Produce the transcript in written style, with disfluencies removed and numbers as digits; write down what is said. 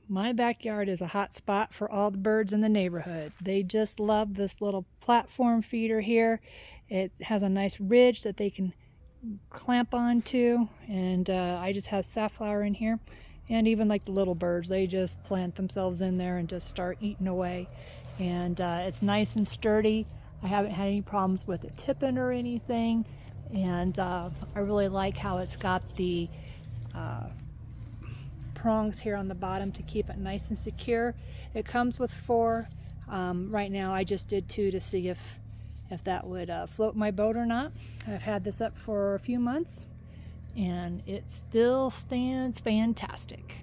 My backyard is a hot spot for all the birds in the neighborhood. They just love this little platform feeder here. It has a nice ridge that they can clamp onto, and I just have safflower in here. And even like the little birds, they just plant themselves in there and just start eating away. And it's nice and sturdy. I haven't had any problems with it tipping or anything. And I really like how it's got the prongs here on the bottom to keep it nice and secure. It comes with 4. Right now I just did 2 to see if that would float my boat or not. I've had this up for a few months and it still stands fantastic.